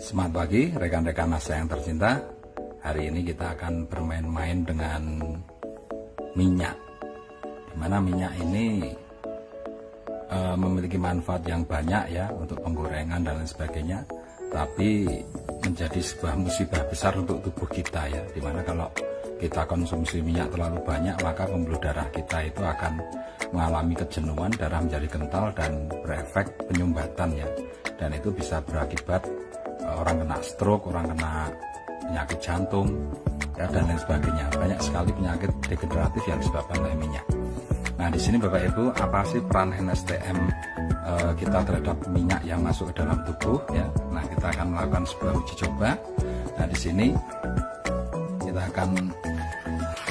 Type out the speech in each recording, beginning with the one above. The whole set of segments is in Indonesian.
Selamat pagi rekan-rekan Nasa yang tercinta. Hari ini kita akan bermain-main dengan minyak, dimana minyak ini memiliki manfaat yang banyak ya untuk penggorengan dan lain sebagainya, tapi menjadi sebuah musibah besar untuk tubuh kita ya, dimana kalau kita konsumsi minyak terlalu banyak maka pembuluh darah kita itu akan mengalami kejenuhan, darah menjadi kental dan berefek penyumbatan ya, dan itu bisa berakibat orang kena stroke, orang kena penyakit jantung ya, dan lain sebagainya. Banyak sekali penyakit degeneratif yang disebabkan oleh minyak. Nah, di sini Bapak Ibu, apa sih peran NSTM kita terhadap minyak yang masuk ke dalam tubuh ya? Nah, kita akan melakukan sebuah uji coba. Nah, di sini kita akan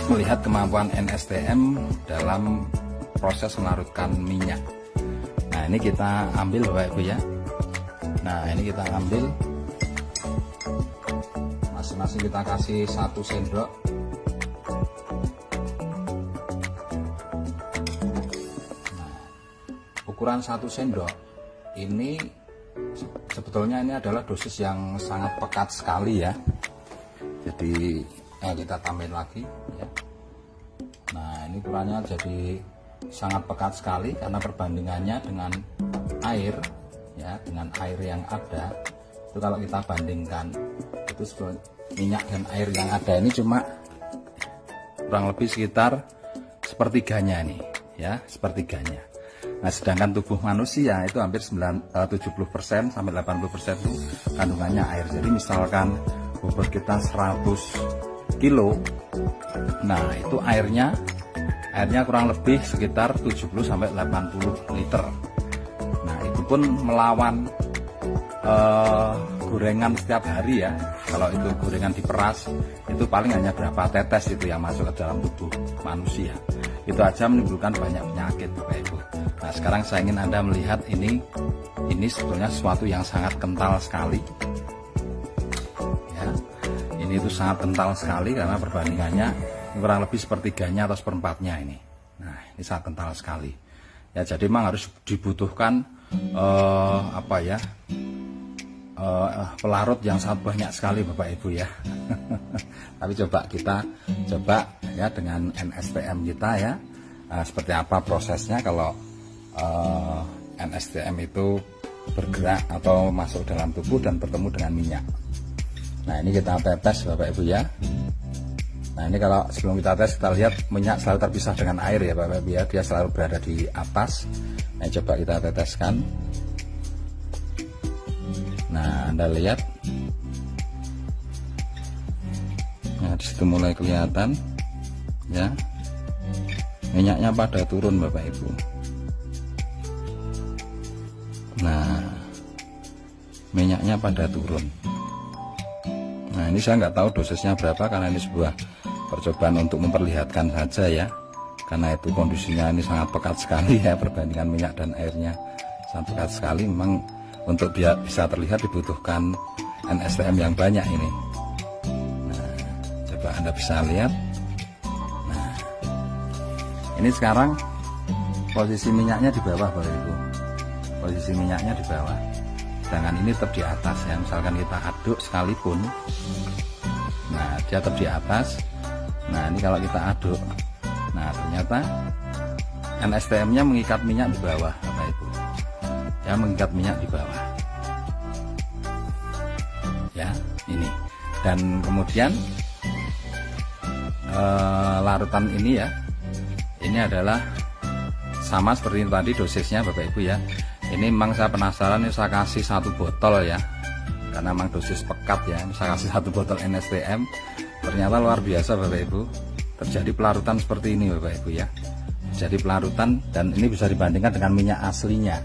melihat kemampuan NSTM dalam proses melarutkan minyak. Nah, ini kita ambil Bapak Ibu ya. Nah, ini kita ambil, masing-masing kita kasih 1 sendok. Nah, ukuran 1 sendok ini sebetulnya ini adalah dosis yang sangat pekat sekali ya. Jadi kita tambahin lagi ya. Nah, ini ukurannya jadi sangat pekat sekali karena perbandingannya dengan air ya, dengan air yang ada itu kalau kita bandingkan itu minyak dan air yang ada ini cuma kurang lebih sekitar sepertiganya nih ya, sepertiganya. Nah, sedangkan tubuh manusia itu hampir 70% sampai 80% itu kandungannya air. Jadi misalkan bobot kita 100 kilo, nah itu airnya kurang lebih sekitar 70 sampai 80 liter. Nah, itu pun melawan gorengan setiap hari ya. Kalau itu gorengan diperas itu paling hanya berapa tetes itu yang masuk ke dalam tubuh manusia. Itu aja menimbulkan banyak penyakit Bapak Ibu. Nah, sekarang saya ingin Anda melihat ini sebetulnya sesuatu yang sangat kental sekali ya. Ini itu sangat kental sekali karena perbandingannya kurang lebih sepertiganya atau seperempatnya ini. Nah, ini sangat kental sekali ya. Jadi memang harus dibutuhkan pelarut yang sangat banyak sekali Bapak Ibu ya. Tapi kita coba ya dengan NSTM kita ya, seperti apa prosesnya kalau NSTM itu bergerak atau masuk dalam tubuh dan bertemu dengan minyak. Nah, ini kita tetes Bapak Ibu ya. Nah, ini kalau sebelum kita tes kita lihat minyak selalu terpisah dengan air ya Bapak Ibu ya, dia selalu berada di atas. Nah, coba kita teteskan. Nah, Anda lihat, nah disitu mulai kelihatan ya, minyaknya pada turun Bapak Ibu. Nah, minyaknya pada turun. Nah, ini saya nggak tahu dosisnya berapa karena ini sebuah percobaan untuk memperlihatkan saja ya, karena itu kondisinya ini sangat pekat sekali ya, perbandingan minyak dan airnya sangat pekat sekali. Memang untuk bisa terlihat dibutuhkan NSTM yang banyak ini. Nah, coba Anda bisa lihat. Nah, ini sekarang posisi minyaknya di bawah Bapak Ibu. Posisi minyaknya di bawah, sedangkan ini tetap di atas ya. Misalkan kita aduk sekalipun, nah dia tetap di atas. Nah, ini kalau kita aduk, nah ternyata NSTM-nya mengikat minyak di bawah Bapak Ibu ya, mengikat minyak di bawah ya, ini. Dan kemudian larutan ini ya, ini adalah sama seperti tadi dosisnya Bapak Ibu ya. Ini memang saya penasaran, ini saya kasih 1 botol ya, karena memang dosis pekat ya. Saya kasih 1 botol NSTM, ternyata luar biasa Bapak Ibu, terjadi pelarutan seperti ini Bapak Ibu ya. Jadi pelarutan, dan ini bisa dibandingkan dengan minyak aslinya.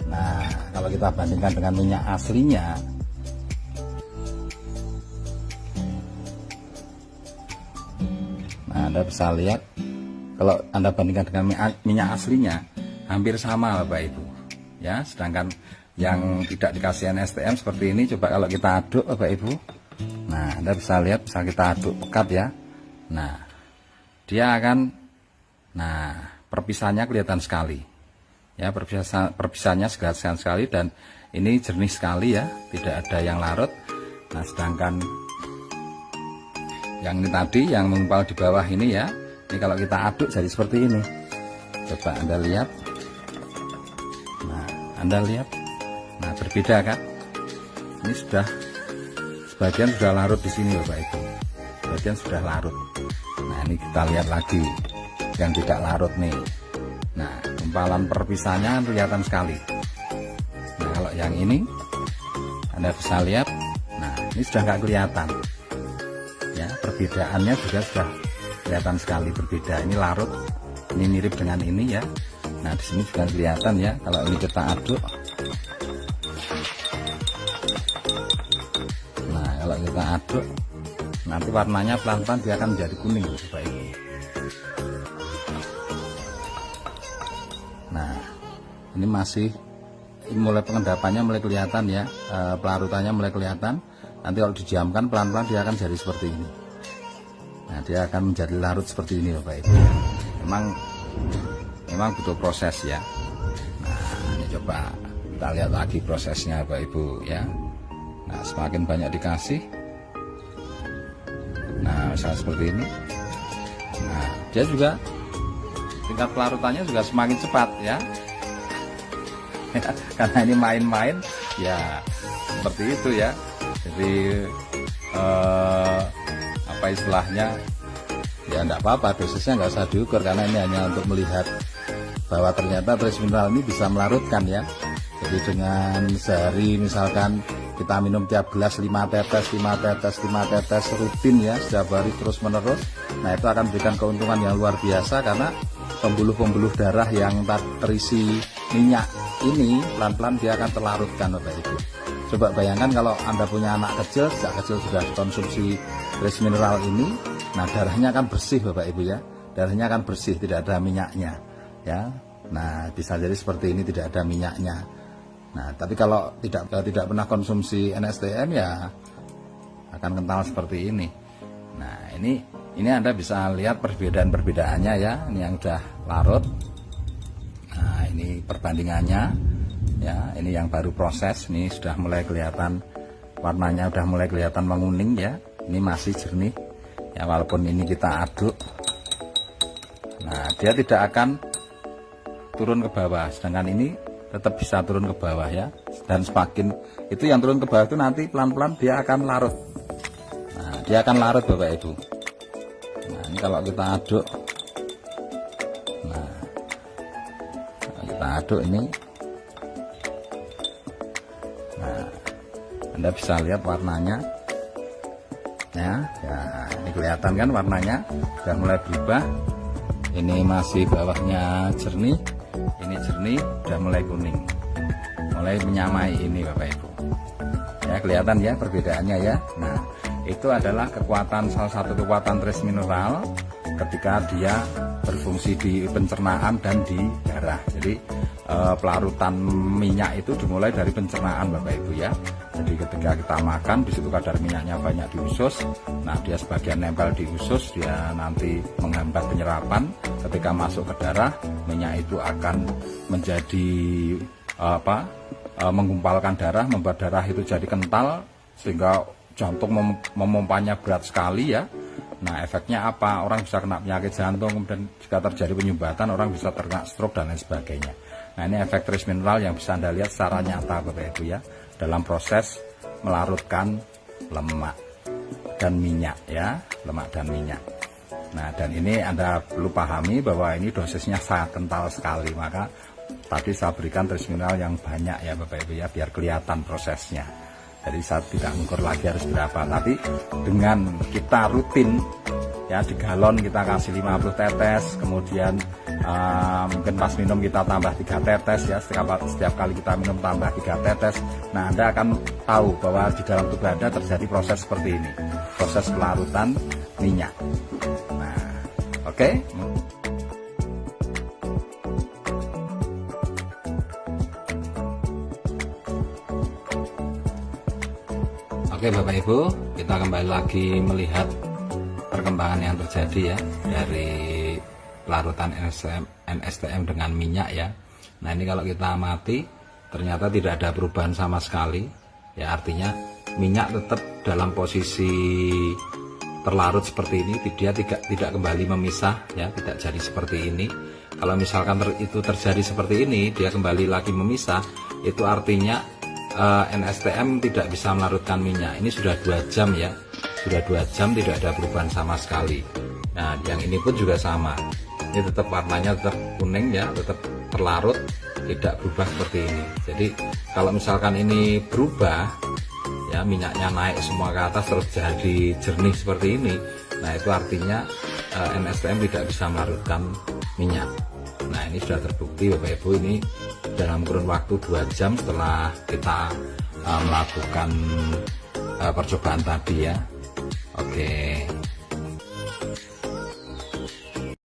Nah, kalau kita bandingkan dengan minyak aslinya, nah Anda bisa lihat, kalau Anda bandingkan dengan minyak aslinya hampir sama Bapak Ibu ya. Sedangkan yang tidak dikasih NSTM seperti ini, coba kalau kita aduk Bapak Ibu, nah Anda bisa lihat, bisa kita aduk pekat ya. Nah, dia akan, nah perpisahannya kelihatan sekali ya, perpisahannya segar sekali dan ini jernih sekali ya, tidak ada yang larut. Nah sedangkan yang ini tadi yang menggumpal di bawah ini ya, ini kalau kita aduk jadi seperti ini. Coba Anda lihat. Nah Anda lihat, nah berbeda kan, ini sudah sebagian sudah larut di sini Bapak Ibu, sebagian sudah larut. Nah ini kita lihat lagi yang tidak larut nih. Nah gumpalan perpisahannya kelihatan sekali. Nah kalau yang ini Anda bisa lihat, nah ini sudah nggak kelihatan ya, perbedaannya juga sudah kelihatan sekali berbeda. Ini larut, ini mirip dengan ini ya. Nah di sini juga kelihatan ya, kalau ini kita aduk. Nah kalau kita aduk nanti warnanya pelan-pelan dia akan menjadi kuning Bapak Ibu. Nah ini masih mulai pengendapannya mulai kelihatan ya, pelarutannya mulai kelihatan. Nanti kalau didiamkan pelan-pelan dia akan jadi seperti ini. Nah dia akan menjadi larut seperti ini Bapak Ibu. Memang butuh proses ya. Nah ini coba kita lihat lagi prosesnya Bapak Ibu ya. Nah semakin banyak dikasih, nah misalnya seperti ini, nah dia juga tingkat pelarutannya juga semakin cepat ya. Karena ini main-main ya, seperti itu ya. Jadi apa istilahnya ya, enggak apa-apa, dosisnya nggak usah diukur karena ini hanya untuk melihat bahwa ternyata trace mineral ini bisa melarutkan ya. Jadi dengan sehari misalkan kita minum tiap gelas 5 tetes rutin ya, setiap hari terus menerus, nah itu akan memberikan keuntungan yang luar biasa karena pembuluh-pembuluh darah yang terisi minyak ini pelan-pelan dia akan terlarutkan Bapak Ibu. Coba bayangkan kalau Anda punya anak kecil, sejak kecil sudah konsumsi trace mineral ini, nah darahnya akan bersih Bapak Ibu ya, darahnya akan bersih, tidak ada minyaknya ya. Nah bisa jadi seperti ini, tidak ada minyaknya. Nah tapi kalau tidak pernah konsumsi NSTM ya akan kental seperti ini. Nah ini Anda bisa lihat perbedaan-perbedaannya ya. Ini yang udah larut, nah ini perbandingannya ya. Ini yang baru proses, ini sudah mulai kelihatan warnanya, udah mulai kelihatan menguning ya. Ini masih jernih ya, walaupun ini kita aduk. Nah dia tidak akan turun ke bawah, sedangkan ini tetap bisa turun ke bawah ya. Dan semakin itu yang turun ke bawah itu nanti pelan-pelan dia akan larut. Nah dia akan larut Bapak Ibu. Nah ini kalau kita aduk, nah kita aduk ini, nah Anda bisa lihat warnanya ya, ini kelihatan kan warnanya sudah mulai berubah. Ini masih bawahnya jernih, ini jernih, udah mulai kuning, mulai menyamai ini Bapak Ibu ya, kelihatan ya perbedaannya ya. Nah itu adalah kekuatan, salah satu kekuatan trace mineral ketika dia berfungsi di pencernaan dan di darah. Jadi pelarutan minyak itu dimulai dari pencernaan Bapak Ibu ya. Jadi ketika kita makan, di situ kadar minyaknya banyak di usus. Nah dia sebagian nempel di usus, dia nanti menghambat penyerapan. Ketika masuk ke darah, minyak itu akan menjadi menggumpalkan darah, membuat darah itu jadi kental sehingga jantung memompanya berat sekali ya. Nah efeknya apa? Orang bisa kena penyakit jantung, kemudian jika terjadi penyumbatan orang bisa terkena stroke dan lain sebagainya. Nah ini efek trace mineral yang bisa Anda lihat secara nyata Bapak Ibu ya, dalam proses melarutkan lemak dan minyak ya, lemak dan minyak. Nah dan ini Anda perlu pahami bahwa ini dosisnya sangat kental sekali, maka tadi saya berikan trace mineral yang banyak ya Bapak Ibu ya, biar kelihatan prosesnya. Jadi saya tidak mengukur lagi harus berapa, tapi dengan kita rutin ya, di galon kita kasih 50 tetes, kemudian mungkin pas minum kita tambah 3 tetes ya, setiap kali kita minum tambah 3 tetes. Nah Anda akan tahu bahwa di dalam tubuh Anda terjadi proses seperti ini, proses pelarutan minyak. Nah oke. Oke Bapak Ibu, kita kembali lagi melihat perkembangan yang terjadi ya dari pelarutan NSTM dengan minyak ya. Nah ini kalau kita amati ternyata tidak ada perubahan sama sekali, ya artinya minyak tetap dalam posisi terlarut seperti ini, dia tidak kembali memisah, ya tidak jadi seperti ini. Kalau misalkan itu terjadi seperti ini, dia kembali lagi memisah, itu artinya NSTM tidak bisa melarutkan minyak. Ini sudah 2 jam ya, sudah 2 jam tidak ada perubahan sama sekali. Nah yang ini pun juga sama, ini tetap warnanya tetap kuning ya, tetap terlarut, tidak berubah seperti ini. Jadi kalau misalkan ini berubah, ya minyaknya naik semua ke atas terus jadi jernih seperti ini, nah itu artinya NSTM tidak bisa melarutkan minyak. Nah ini sudah terbukti Bapak Ibu, ini dalam kurun waktu 2 jam setelah kita melakukan percobaan tadi ya. Oke.